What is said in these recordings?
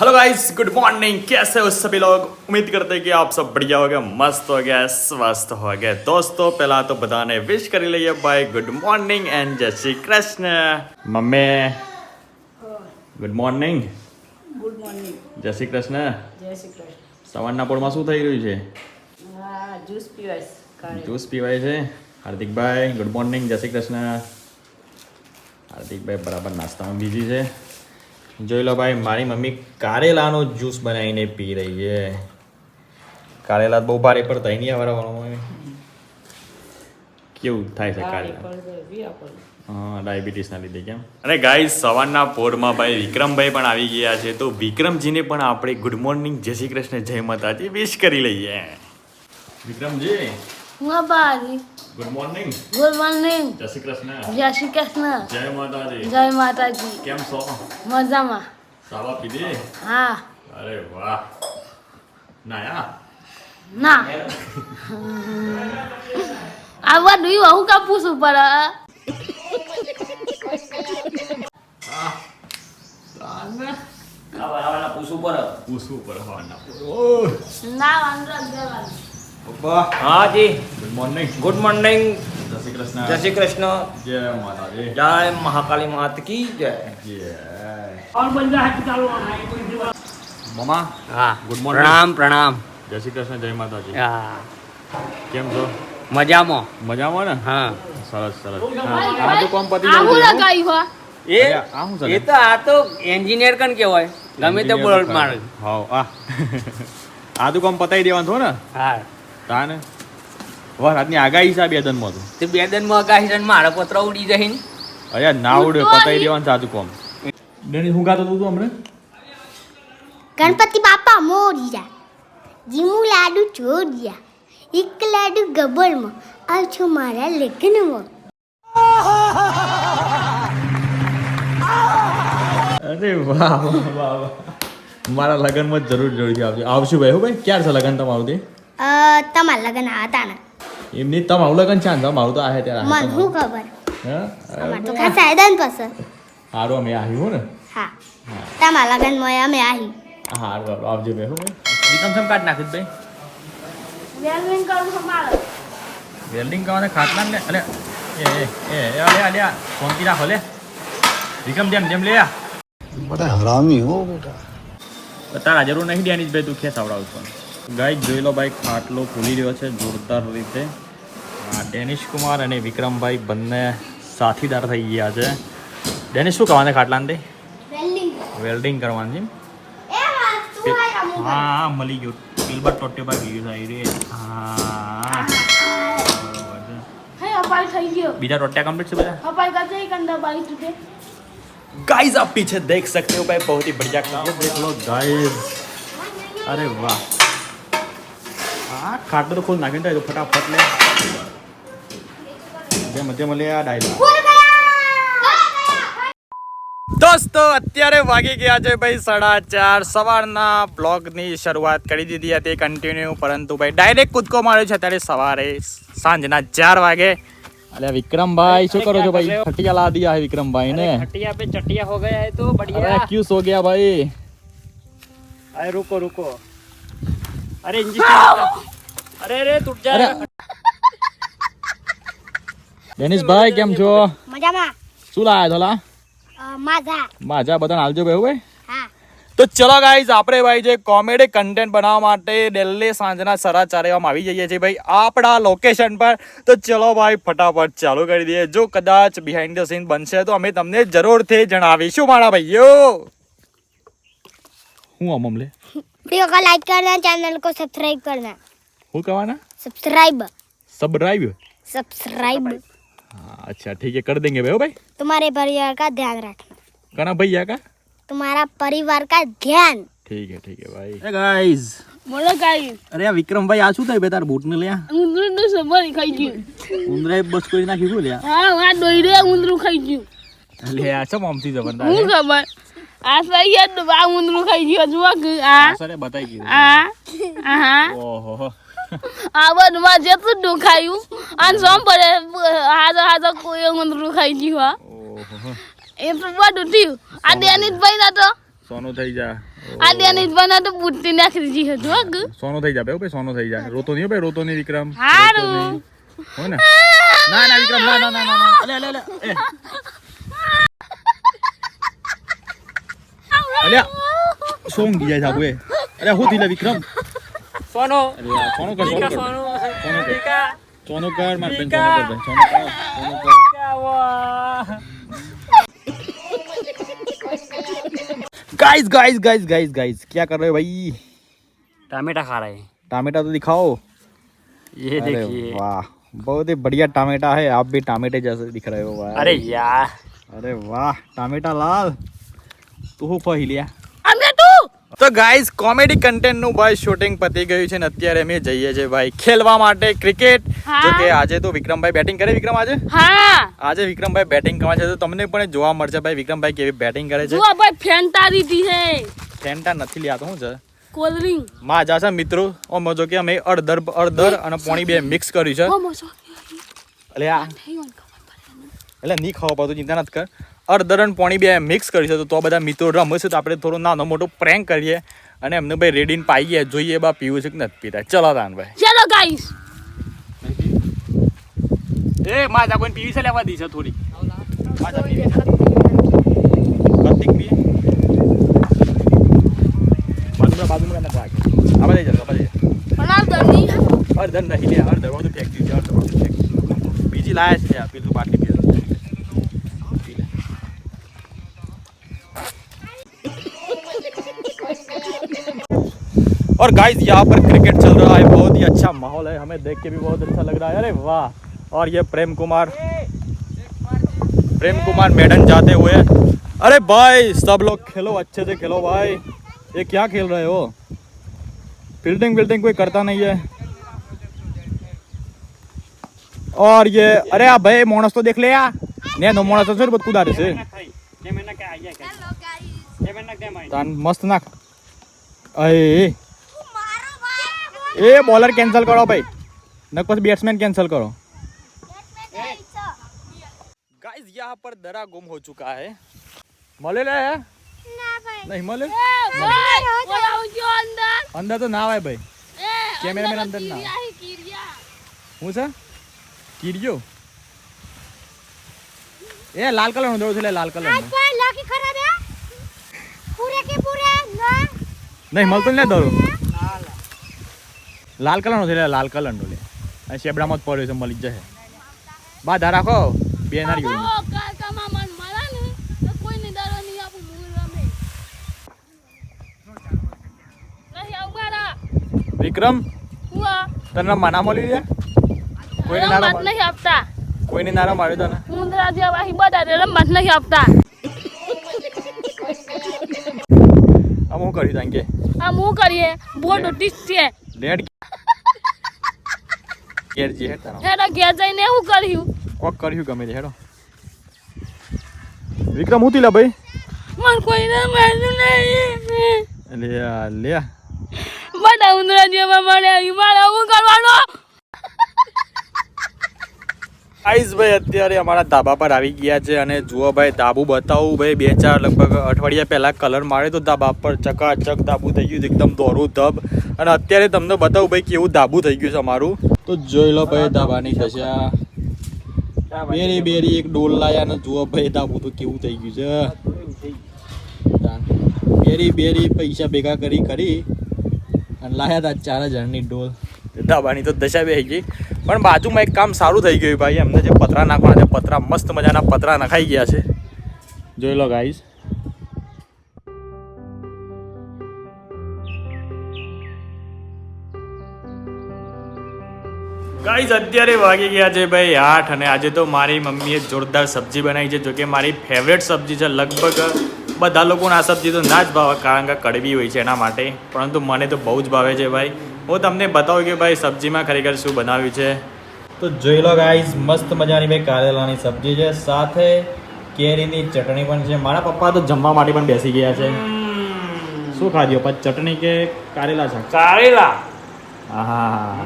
Hello guys, good morning. कैसे हो सभी लोग? उम्मीद करते हैं कि आप सब बढ़िया हो गए, मस्त हो गया, स्वस्थ हो गए। दोस्तों पहला तो बधाने विश कर लीजिए भाई, गुड मॉर्निंग एंड जय Shri Krishna. Mummy good morning. Good morning. જય શ્રી કૃષ્ણ. જય શ્રી કૃષ્ણ. સવારના પોળમાં શું થઈ રહ્યું છે? હા, જ્યુસ પીવાય કાળે. જ્યુસ પીવાય છે. હાર્દિકભાઈ ગુડ મોર્નિંગ, જય શ્રી કૃષ્ણ. હાર્દિકભાઈ બરાબર નાસ્તામાં બીજી છે. જોઈ લો ભાઈ, મારી મમ્મી કારેલાનો જ્યુસ બનાવીને પી રહી છે. કારેલા બહુ ભારે પડતા નહીં આવવાનું. કેવું થાય છે કારેલા? હા, ડાયાબિટીસના લીધે કેમ? અને ગાઈસ, સવારના પોરમાં ભાઈ વિક્રમભાઈ પણ આવી ગયા છે, તો વિક્રમજીને પણ આપણે ગુડ મોર્નિંગ, જય શ્રી કૃષ્ણ, જય માતાજી વિશ કરી લઈએ. Vikramji good morning. Good morning. જય શ્રી કૃષ્ણ. જય શ્રી કૃષ્ણ. જય માતાજી. જય માતાજી. કેમ છો? મજામાં. સાવા પીધી? હા. અરે વાહ. નાયા? ના. આ બધું હું કાપું છું પર પૂછવું પડે હવાના. ના વાંધો દેવાનું. हाँ जी, ગુડ મોર્નિંગ. Good morning. જય શ્રી કૃષ્ણ. जय श्री कृष्ण. જય માતાજી. जय महाकाली मात की जय. જય. और बंदा हाथ निकालो. મમા हाँ, ગુડ મોર્નિંગ. प्रणाम प्रणाम. જય શ્રી કૃષ્ણ, જય માતાજી. हाँ, કેમ છો? मजाમાં. મજામાં ને? हाँ, સરસ સરસ. આ તો કોમ પતી આવું ગયું. લગાવી હો. એ આ શું છે? એ તો આ તો એન્જિનિયર કન કહેવાય, ગમે તે બોલ મારે. હાવ આ આ તો કોમ પતાઈ દેવાનું છો ને? હા, તાને વરાતની આગાહી છે બે દનમાં તો. તે બે દિનમાં આગાહી છે ને મારા પત્ર ઉડી જશે ને. અરે ના ઉડે, પતાઈ દેવાનું સાચું કોમ. ડેની શું ગાતો તું હમણે? ગણપતિ બાપા મોરિયા, જીમુ લાડુ ચોરિયા, એક લાડુ ગબરમાં, આવજો મારા લગ્નમાં. અરે વાહ વાહ વાહ વાહ. મારા લગ્નમાં જ જરૂરથી આવજો. આવશું ભાઈ. હો ભાઈ, ક્યારે છે લગ્ન તમારું? તે તમારા લગ્ન હતા ને? એમની તમારું લગ્ન છે ને? તમારું તો આ ત્યારે મને શું ખબર, હા અમારે તો ખાસ આયદાન પસંદ. સારું, અમે આવ્યું ને. હા, તમારા લગ્નમાં અમે આવી. સારું આવજો ભાઈ. હો ભાઈ, વિક્રમ સમ કાઢ નાખ્યું ભાઈ. વેલ્ડિંગ કરું છું મારે. વેલ્ડિંગ કરવાને ખાટલા ને. અરે અલ્યા ફોનથી રાખો લે. વિક્રમ જેમ લે. बड़ा हरामी हो बेटा. તારા જરૂર નહીં ડેનિશ ભાઈ, તું ખેસ આવડાવ છો. ગાઈ જોઈ લો ભાઈ, ખાટલો ખુલી રહ્યો છે જોરદાર રીતે. ડેનિશ કુમાર અને વિક્રમભાઈ બંને સાથીદાર થઈ ગયા છે. ડેનિશ શું કરવાને ખાટલાને? વેલ્ડિંગ કરવાની છે. હા મળી ગયું. પિલબર ટોટે પર ગયું છે રે. હા બરોબર છે. હે અપાઈ થઈ ગયો. બીજા ટોટ્યા કમ્પ્લીટ છે બધા. અપાઈ કરતે એક અંદા બાઈ તુકે. गाइस आप पीछे देख सकते हो भाई, बहुत ही बढ़िया काम है. देख लो गाइस. अरे वाह. हाँ खाट तो खोल नाखी तो फटाफट ले. જે મધ્યમાં લે આ ડાયલોગ. દોસ્તો અત્યારે વાગી ગયા છે ભાઈ 4:30. સવારના બ્લોગની શરૂઆત કરી દીધી હતી કન્ટિન્યુ, પરંતુ ભાઈ ડાયરેક્ટ કૂદકો માર્યો છે અત્યારે સવારે સાંજના 4 વાગે. अरे विक्रमभाई શું કરો છો ભાઈ? खटिया ला दिया है विक्रमभाई ने. खटिया पे चटिया हो गया है तो अरे बढ़िया. क्यों सो गया भाई? अरे रुको. अरे इंजन. अरे टूट अरे ડેનિશ ભાઈ કેમ છો? મજામાં. શું લાયા ધોલા? માજા. માજા બધાને હાલજો ભાઈ. ભાઈ હા. તો ચલો ગાઈઝ, આપણે ભાઈ જે કોમેડી કન્ટેન્ટ બનાવવા માટે ડેલી સાંજના 4:30 આવી જઈએ છીએ ભાઈ આપણા લોકેશન પર. તો ચલો ભાઈ ફટાફટ ચાલુ કરી દઈએ. જો કદાચ બિહાઇન્ડ ધ સીન બનશે તો અમે તમને જરૂરથી જણાવીશું મારા ભાઈઓ. હું આમ લે वीडियो को लाइक करना, चैनल को सब्सक्राइब करना. હું કહેવાના? सब्सक्राइब. सब्सक्राइब. हाँ अच्छा ठीक है, कर देंगे भाई. भाई तुम्हारे परिवार का ध्यान रखना. कहना भैया का तुम्हारा परिवार का ध्यान. ठीक है भाई. Hey guys. બોલો ગાઈ. અરે આ વિક્રમભાઈ આ શું થાય બે તાર બૂટ ને લ્યા? ઉંદરું નું સંભાળી ખાઈ ગયું. ઉંદરાએ બસ કોઈ નાખી શું લ્યા? હા આ દોઈડે ઉંદરું ખાઈ ગયું. લે આ છે મમતી જબરદસ્ત. હું ખબર આ સૈયદ આ ઉંદરું ખાઈ ગયું. જુઓ કે આ સરે બતાઈ ગયું. આ ઓહો. આ બધું જેટલું દુખાયું અને સોમ પડે હાજો કોઈ ઉંદરું ખાઈ ગયું. હા ઓહો. એ તો બધું થયું. આ ડેનિશ ભાઈ ના તો સોનું થઈ જા આ ડેનિશ બના તો બુટ્ટી નાખી દીધી હતું હગ સોનું થઈ જા ભાઈ સોનું થઈ જા રોતો નહીં ભાઈ રોતો નહીં વિક્રમ હારું હો ને ના ના વિક્રમ ના ના ના ના અલે અલે અલે એ અલ્યા સોંગ ગયા જાબુ એ અરે હું થીલા વિક્રમ સોનો અરે સોનું કર સોનું કર સોનો સોનું કર માર બેન સોનું કર સોનું કર guys guys guys guys guys क्या कर रहे हो भाई टमाटा खा रहे हैं टमाटा तो दिखाओ ये अरे देखिए वाह बहुत ही बढ़िया टमाटा है आप भी टमाटे जैसे दिख रहे हो भाई अरे यार अरे वाह टमाटा लाल તું હું કહી લ્યા અમે તું તો ગાઈઝ કોમેડી કન્ટેન્ટ નું ભાઈ શૂટિંગ પતી ગયું છે ને અત્યારે અમે જઈએ છીએ ભાઈ ખેલવા માટે ક્રિકેટ હા. જો કે આજે તો વિક્રમભાઈ બેટિંગ કરે વિક્રમ હા આજે વિક્રમભાઈ બેટિંગ કરવા છે તો તમને પણ જોવા મળશે ભાઈ વિક્રમભાઈ કેવી બેટિંગ કરે છે જો ભાઈ ફેંટા દીધી હે ફેન્ટા નથી લ્યા તો શું છે કોલ્ડ ડ્રિંક માં જા છે મિત્રો ઓમ જો કે અમે અડધર અને પાણી બે મિક્સ કર્યું છે ઓ મોસો એટલે આ એટલે નહીં ખાવા પડતું ચિંતા નથી કર અડધર અને પાણી બે મિક્સ કર્યું છે તો બધા મિત્રો રમે છે તો આપણે થોડો નાનો મોટો પ્રેન્ક કરીએ અને એમને ભાઈ રેડીને પાઈએ જોઈએ બા પીવું છે કે નથી પીતા ચલો તાન ભાઈ ચલો ગાઈસ એ માં જા કોઈને પીવી છે લેવા દી છે થોડી માં જા પીવી કતિક પીએ બાજુમાં નથી વાગે આપણે જઈ જશે બનાવ દની અડધર નહીં લે અડધર બધું ફેંકી છે અડધર બધું ફેંકી બીજી લાયા છે પેલું બાટલી પી લે और गाइस यहाँ पर क्रिकेट चल रहा है बहुत ही अच्छा माहौल है हमें देख के भी बहुत अच्छा लग रहा है अरे वाह और ये प्रेम कुमार मैडम जाते हुए अरे भाई सब लोग खेलो अच्छे से खेलो भाई ये क्या खेल रहे हो फील्डिंग कोई करता नहीं है और ये अरे आप भाई मोनस तो देख ले यार ने नो मोनस तो बहुत कूदा से मस्त नाख ए बॉलर कैंसिल करो भाई न कुछ बैट्समैन कैंसिल करो गाइस यहाँ पर दरा गुम हो चुका है मले ले है नहीं मले ભાઈ ઓય આવજો અંદર अंदर तो ना आए भाई कैमरा मैन अंदर ना કીરિયા હું છે કીડિયો એ લાલ કલર નો દોડ છે લાલ કલર નો કોઈ લાકી ખરાબ હે પૂરે કે પૂરે ના નહીં મળતો ને દોડ લાલ કલર નો છે લાલ કલર નો લે આ શેબડામાં જ પડ્યો છે મળી જશે બાધા રાખો બે નારી ઓ કાકામાં મન મારા ને તો કોઈ ને દારો નહીં આપું મૂળ રમે નહીં આવ મારા વિક્રમ હુઆ તને માના મળી ગયા કોઈને રમત નારા નહીં આપતા કોઈને નારા માર્યો તને મુંદરા જેવા હી બધા રમત નહીં આપતા આમ હું કરી તાંકે આ હું કરીએ બોર્ડ ટીસ છે નેટ કેર જે હેતા હેડો ઘેર જઈને એવું કર્યું કોક કર્યું ગમે તે હેડો વિક્રમ હું તીલા ભાઈ મન કોઈ રમાડું નહીં લે લે બધા ઉંદરા જેવા મળે મારે હું કરવાનો આઈસ ભાઈ અત્યારે અમારા ધાબા પર આવી ગયા છે અને જુઓ ભાઈ ધાબુ બતાવું ભાઈ 2-4 લગભગ અઠવાડિયા પહેલા કલર માર્યો તો ધાબા પર ચકાચક ધાબુ થઈ ગયું એકદમ દોરું ધબ અને અત્યારે તમને બતાવું ભાઈ કેવું ધાબુ થઈ ગયું છે અમારું તો જોઈ લો ભાઈ ધાબાની દશા બેરી એક ડોલ લાયા ને જુઓ ભાઈ ધાબુ તો કેવું થઈ ગયું છે બેરી પૈસા ભેગા કરી અને લાયા હતા 4000ની ડોલ ધાબાની તો દશા બે ગઈ પણ બાજુમાં એક કામ સારું થઈ ગયું ભાઈ એમને જે પતરા નાખવાના છે પતરા મસ્ત મજાના પતરા નખાઈ ગયા છે જોઈ લો ગાઈસ ગાઈસ અત્યારે વાગી ગયા છે ભાઈ 8 અને આજે તો મારી મમ્મીએ જોરદાર સબ્જી બનાવી છે જો કે મારી ફેવરેટ સબ્જી છે લગભગ બધા લોકોને આ સબ્જી તો ના જ ભાવે કારણ કે કડવી હોય છે એના માટે પરંતુ મને તો બહુ જ ભાવે છે ભાઈ હું તમને બતાવું કે ભાઈ સબ્જીમાં ખરેખર શું બનાવ્યું છે તો જોઈ લો ગાઈસ મસ્ત મજાની ભાઈ કારેલાની સબ્જી છે સાથે કેરીની ચટણી પણ છે મારા પપ્પા તો જમવા માટે પણ બેસી ગયા છે શું ખાધ્યો પછી ચટણી કે કારેલા છે કારેલા હા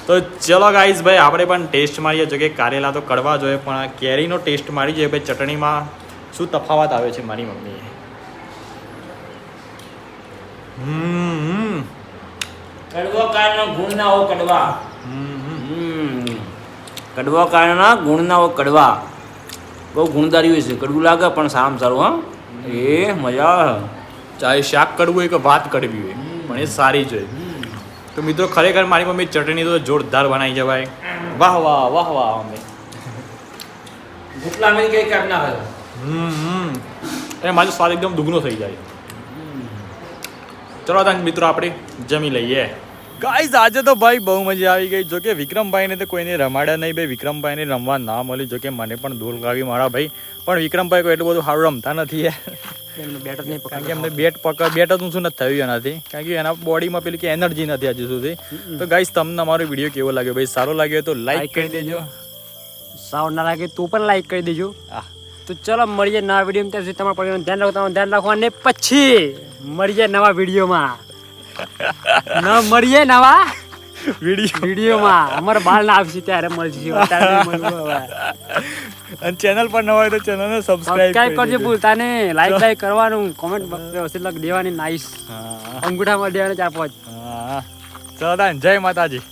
તો ચલો ગાઈસ ભાઈ આપણે પણ ટેસ્ટ મારીએ જો કે કારેલા તો કડવા જોઈએ પણ કેરીનો ટેસ્ટ મારી જોઈએ ભાઈ ચટણીમાં શું તફાવત આવે છે મારી મમ્મીએ. કડવો કાળનો ગુણ ના હો કડવા. કડવા કાળના ગુણ ના હો કડવા. બહુ ગુણદારી હોય છે. કડવું લાગે પણ સારામાં સારું હા. એ મજા આવે. ચાહે શાક કડવું હોય કે ભાત કડવી હોય પણ એ સારી જ હોય. તો મિત્રો ખરેખર મારી મમ્મી ચટણી તો જોરદાર બનાવી છે ભાઈ. વાહ વાહ વાહ વાહ મમ્મી. ગુટલા મેં કઈ કામ ના હોય. અને મારો સ્વાદ એકદમ દુગનો થઈ જાય. ચલો તાન મિત્રો આપણે જમી લઈએ. ગાઈઝ આજે તો ભાઈ બહુ મજા આવી ગઈ. જોકે વિક્રમભાઈને તો કોઈને રમાડ્યા નહીં ભાઈ. વિક્રમભાઈને રમવા ના મળ્યું. જોકે મને પણ દોલ લાગી મારા ભાઈ. પણ વિક્રમભાઈ કોઈ એટલું બધું સારું રમતા નથી યાર. બેટ જ નહીં કારણ કે એમને બેટ જ ઊંચું નથી થયું એનાથી. કારણ કે એના બોડીમાં પેલી કે એનર્જી નથી હજુ સુધી. તો ગાઈઝ તમને અમારો વિડીયો કેવો લાગ્યો ભાઈ? સારો લાગ્યો તો લાઈક કરી દેજો. સાવ ના લાગે તું પણ લાઈક કરી દેજો. તો ચલો મળીએ નવા વિડીયો. ત્યાં સુધી તમારા પરિવારનું ધ્યાન રાખો અને પછી મળીએ નવા વિડીયોમાં. મળીએ નવા વિડીયોમાં. અમારા બાળ ના આવશે ત્યારે મળશે. અને ચેનલ પર ન હોય તો ચેનલને સબસ્ક્રાઇબ કરજો. ભૂલતા ને લાઈક કરવાનું, કોમેન્ટ વ્યવસ્થિત દેવાની. નાઈસ અંગૂઠામાં દેવાના 4-5. ચલો જય માતાજી.